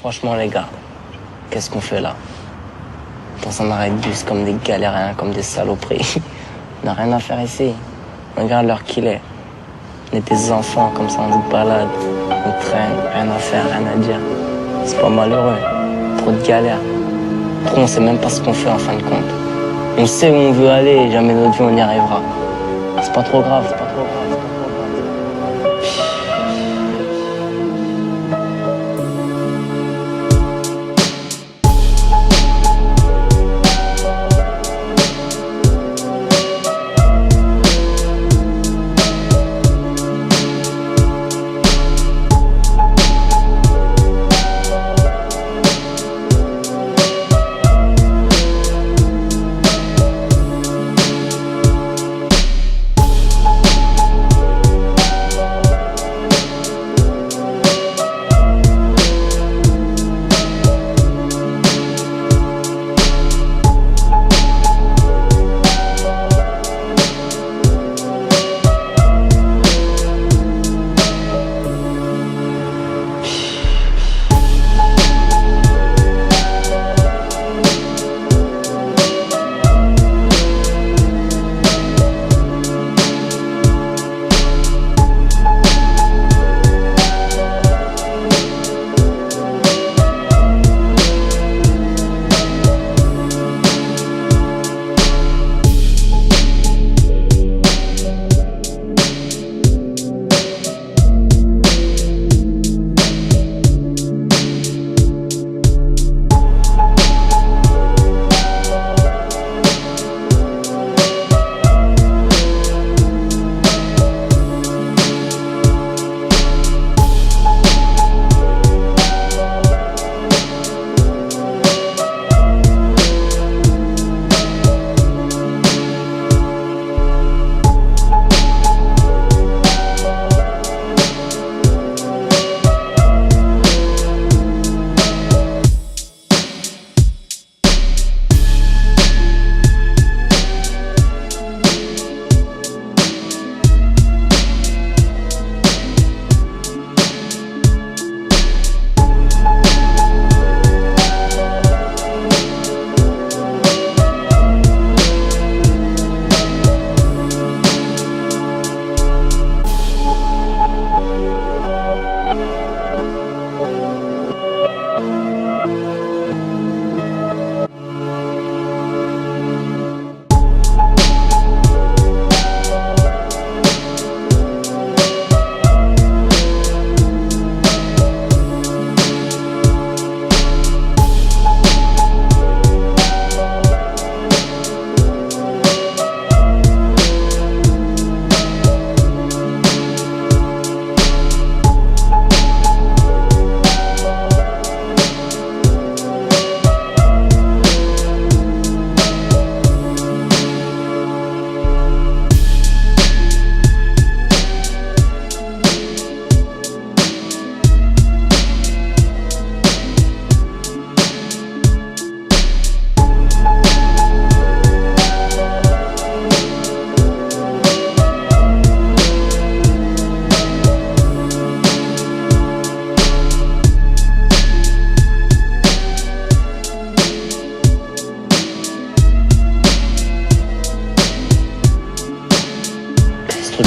Franchement, les gars, qu'est-ce qu'on fait là? Dans un arrêt de bus comme des galériens, comme des saloperies. On n'a rien à faire ici. Regarde l'heure qu'il est. On est des enfants, comme ça, on se balade. On traîne, rien à faire, rien à dire. C'est pas malheureux. Trop de galères. Trop, on sait même pas ce qu'on fait en fin de compte. On sait où on veut aller et jamais notre vie on y arrivera. C'est pas trop grave, c'est pas trop grave, c'est pas trop grave.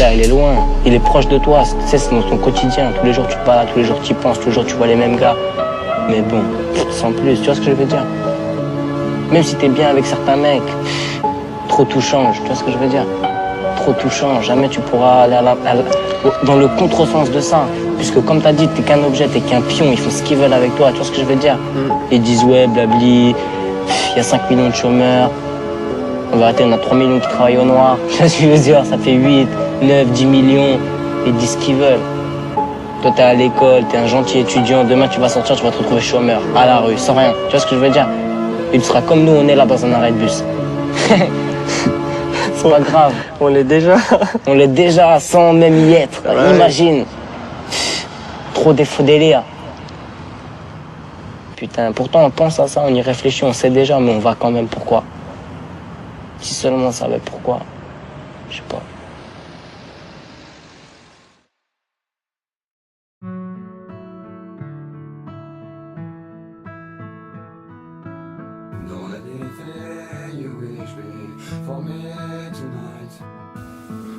Là, il est loin, il est proche de toi, tu sais, c'est dans ton quotidien, tous les jours tu parles, tous les jours tu y penses, tous les jours tu vois les mêmes gars. Mais bon, sans plus, tu vois ce que je veux dire? Même si t'es bien avec certains mecs, trop tout change, tu vois ce que je veux dire? Trop tout change, jamais tu pourras aller dans le contresens de ça. Puisque comme t'as dit, t'es qu'un objet, t'es qu'un pion, ils font ce qu'ils veulent avec toi, tu vois ce que je veux dire? Ils disent ouais, blabli, il y a 5 millions de chômeurs. En vérité, on a 3 millions qui travaillent au noir. Tu vois ce que je veux dire? Ça fait 8, 9, 10 millions. Ils disent ce qu'ils veulent. Toi, t'es à l'école, t'es un gentil étudiant. Demain, tu vas sortir, tu vas te retrouver chômeur, à la rue, sans rien. Tu vois ce que je veux dire? Il sera comme nous, on est là dans un arrêt de bus. C'est pas grave. On l'est déjà. On l'est déjà sans même y être. Ouais. Imagine. Trop des faux délires. Putain, pourtant on pense à ça, on y réfléchit, on sait déjà, mais on va quand même. Pourquoi? Si seulement on savait pourquoi. Je sais pas.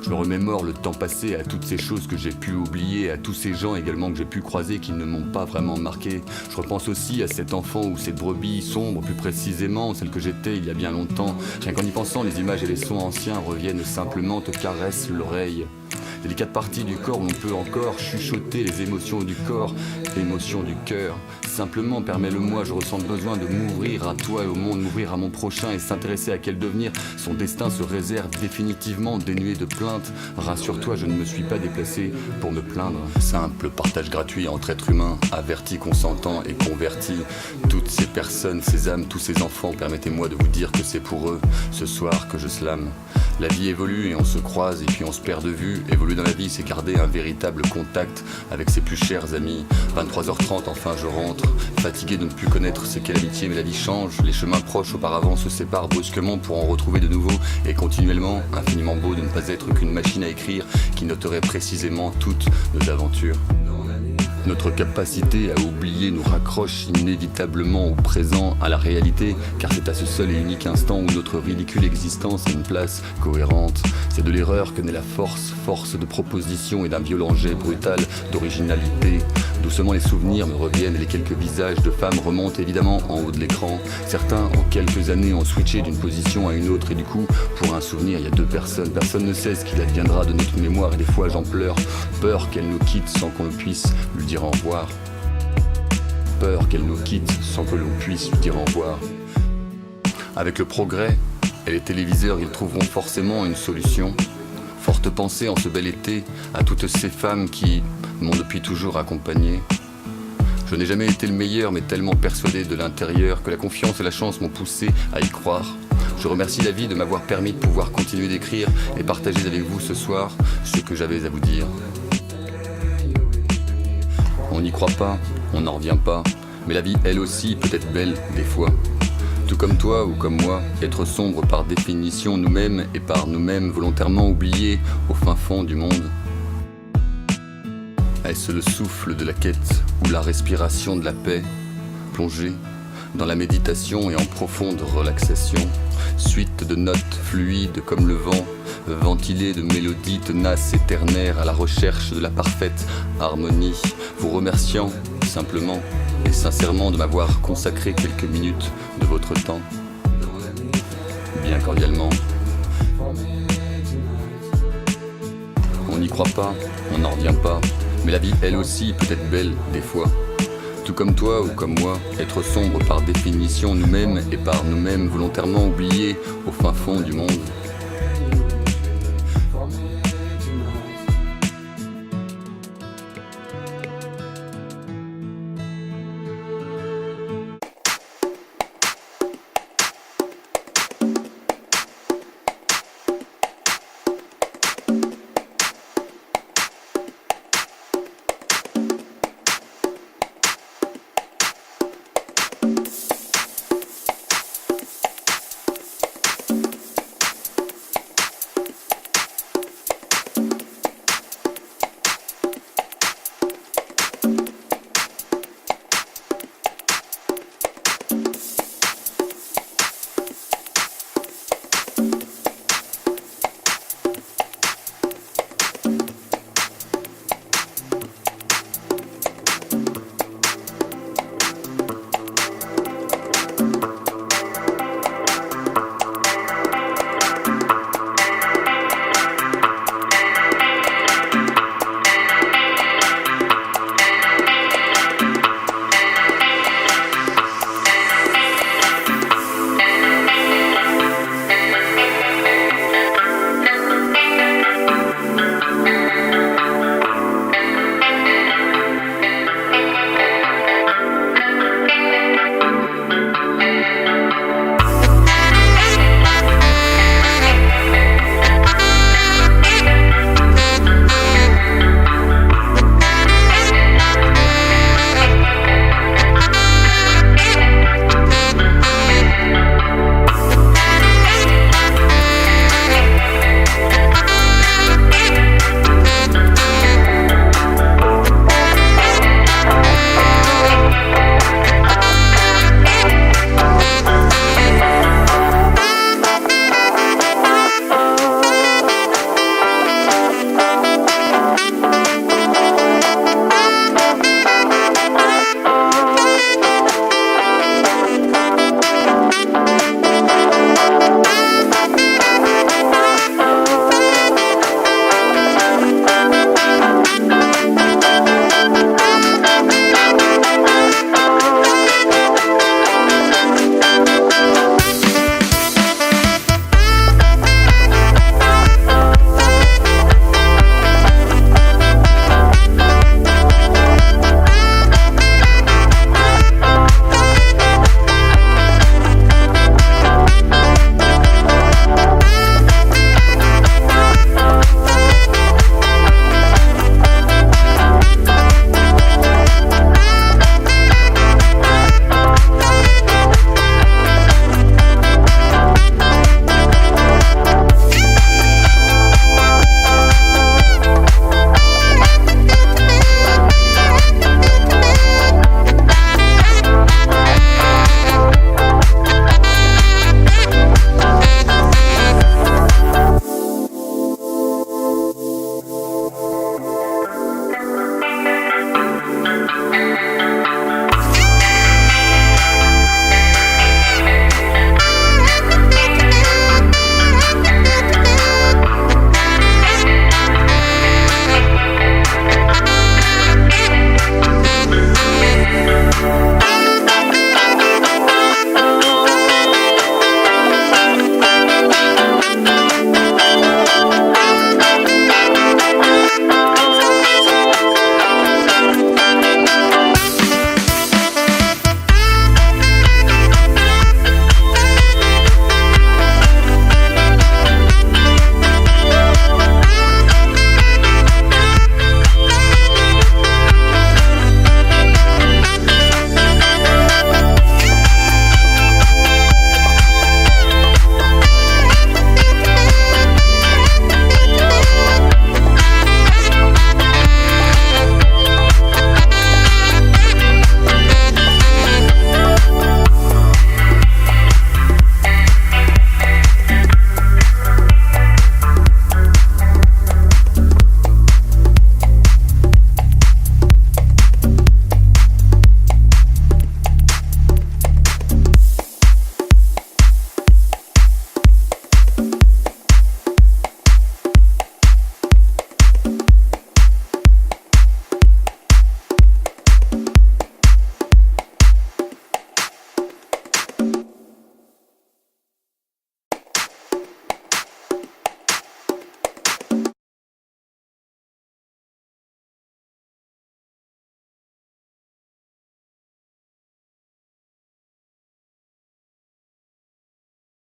Je me remémore le temps passé, à toutes ces choses que j'ai pu oublier, à tous ces gens également que j'ai pu croiser qui ne m'ont pas vraiment marqué. Je repense aussi à cet enfant ou cette brebis sombre, plus précisément celle que j'étais il y a bien longtemps. Rien qu'en y pensant, les images et les sons anciens reviennent simplement, te caressent l'oreille. Délicate partie du corps où l'on peut encore chuchoter les émotions du corps, émotions du cœur. Simplement, permets-le-moi, je ressens le besoin de m'ouvrir à toi et au monde, m'ouvrir à mon prochain et s'intéresser à quel devenir son destin se réserve définitivement, dénué de plaintes. Rassure-toi, je ne me suis pas déplacé pour me plaindre. Simple partage gratuit entre êtres humains, avertis, consentants et convertis. Toutes ces personnes, ces âmes, tous ces enfants, permettez-moi de vous dire que c'est pour eux, ce soir, que je slame. La vie évolue et on se croise et puis on se perd de vue. Évoluer dans la vie, c'est garder un véritable contact avec ses plus chers amis. 23h30, enfin je rentre, fatigué de ne plus connaître ce qu'est l'amitié, mais la vie change. Les chemins proches auparavant se séparent brusquement pour en retrouver de nouveaux. Et continuellement, infiniment beau de ne pas être qu'une machine à écrire qui noterait précisément toutes nos aventures. Notre capacité à oublier nous raccroche inévitablement au présent, à la réalité, car c'est à ce seul et unique instant où notre ridicule existence a une place cohérente. C'est de l'erreur que naît la force, force de proposition et d'un violent jet brutal d'originalité. Doucement les souvenirs me reviennent et les quelques visages de femmes remontent évidemment en haut de l'écran. Certains en quelques années ont switché d'une position à une autre et du coup, pour un souvenir, il y a deux personnes. Personne ne sait ce qu'il adviendra de notre mémoire et des fois j'en pleure. Peur qu'elle nous quitte sans qu'on le puisse lui dire au revoir. Peur qu'elle nous quitte sans que l'on puisse lui dire au revoir. Avec le progrès et les téléviseurs, ils trouveront forcément une solution. Forte pensée en ce bel été à toutes ces femmes qui m'ont depuis toujours accompagné. Je n'ai jamais été le meilleur, mais tellement persuadé de l'intérieur que la confiance et la chance m'ont poussé à y croire. Je remercie la vie de m'avoir permis de pouvoir continuer d'écrire et partager avec vous ce soir ce que j'avais à vous dire. On n'y croit pas, on n'en revient pas, mais la vie elle aussi peut être belle des fois. Tout comme toi ou comme moi, être sombre par définition, nous-mêmes et par nous-mêmes volontairement oubliés au fin fond du monde. Est-ce le souffle de la quête ou la respiration de la paix, plongée dans la méditation et en profonde relaxation, suite de notes fluides comme le vent, ventilées de mélodies tenaces et ternaires à la recherche de la parfaite harmonie, vous remerciant simplement et sincèrement de m'avoir consacré quelques minutes de votre temps, bien cordialement. On n'y croit pas, on n'en revient pas, mais la vie elle aussi peut être belle des fois. Tout comme toi ou comme moi, être sombre par définition, nous-mêmes et par nous-mêmes volontairement oubliés au fin fond du monde.